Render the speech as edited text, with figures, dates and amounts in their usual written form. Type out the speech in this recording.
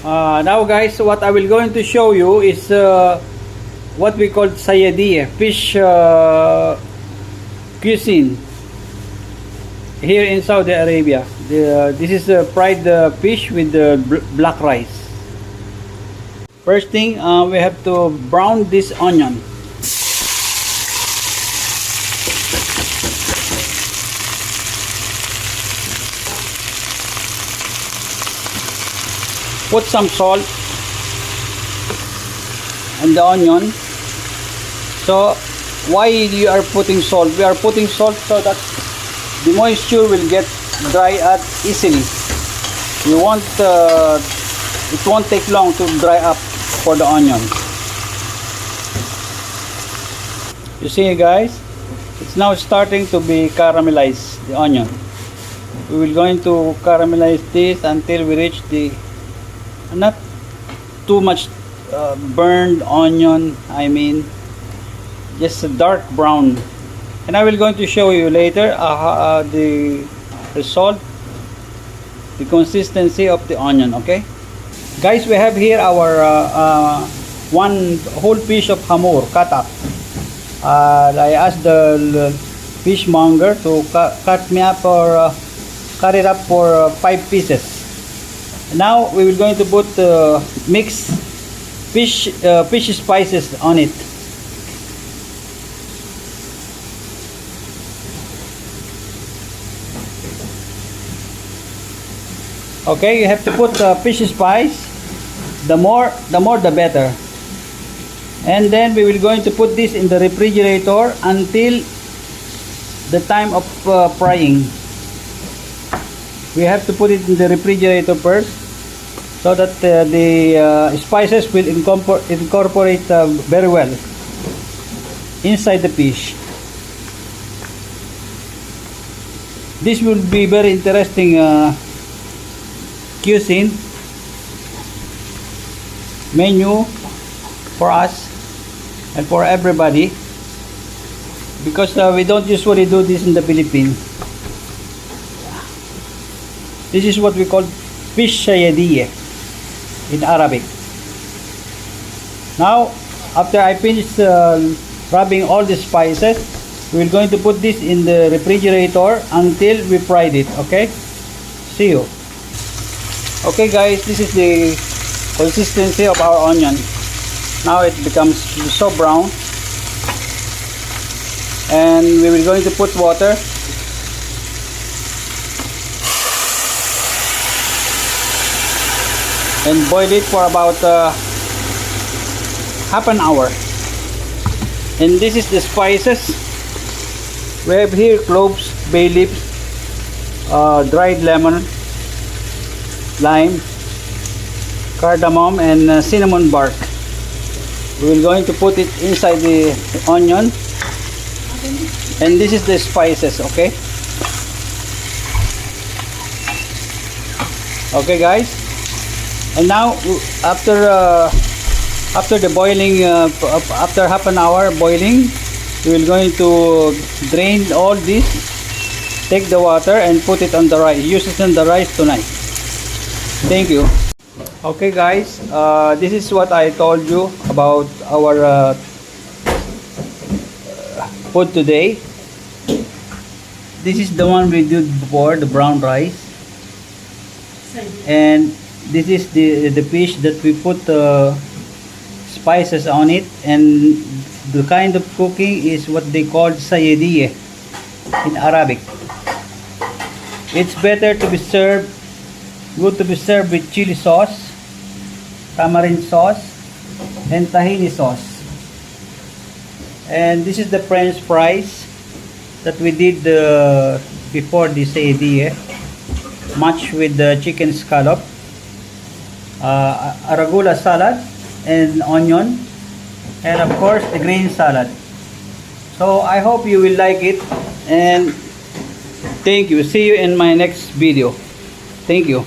Now guys, what I will going to show you is what we call sayadiyeh, fish cuisine here in Saudi Arabia. This is fried fish with black rice. First thing, we have to brown this onion. Put some salt on the onion. So why you are putting salt? We are putting salt so that the moisture will get dry out easily. You want it won't take long to dry up for the onion. You see guys, it's now starting to be caramelized, the onion. We will going to caramelize this until we reach the not too much burned onion, I mean just a dark brown, and I will going to show you later the result, the consistency of the onion. Okay guys, we have here our one whole piece of hamur cut up. I asked the fishmonger to cut me up or cut it up for 5 pieces. Now we will going to put mix fish spices on it. Okay, you have to put fish spice. The more the better. And then we will going to put this in the refrigerator until the time of frying. We have to put it in the refrigerator first, so that the spices will incorporate very well inside the fish. This will be very interesting cuisine menu for us and for everybody, because we don't usually do this in the Philippines. This is what we call fish sayadiyeh in Arabic. Now, after I finish rubbing all the spices, we're going to put this in the refrigerator until we fried it. Okay? See you. Okay guys, this is the consistency of our onion. Now it becomes so brown, and we will going to put water. And boil it for about half an hour. And this is the spices. We have here cloves, bay leaves, dried lemon, lime, cardamom, and cinnamon bark. We will going to put it inside the onion. And this is the spices. Okay. Okay guys. And now after the boiling, after half an hour boiling, we will going to drain all this, take the water and put it on the rice. Use it on the rice tonight. Thank you. Okay guys, this is what I told you about our food today. This is the one we did before, the brown rice. And this is the fish that we put spices on it, and the kind of cooking is what they call sayadiyeh in Arabic. It's better to be served, good to be served with chili sauce, tamarind sauce, and tahini sauce. And this is the French fries that we did before the sayadiyeh, matched with the chicken scallop, arugula salad and onion, and of course the green salad. So I hope you will like it, and thank you. See you in my next video. Thank you.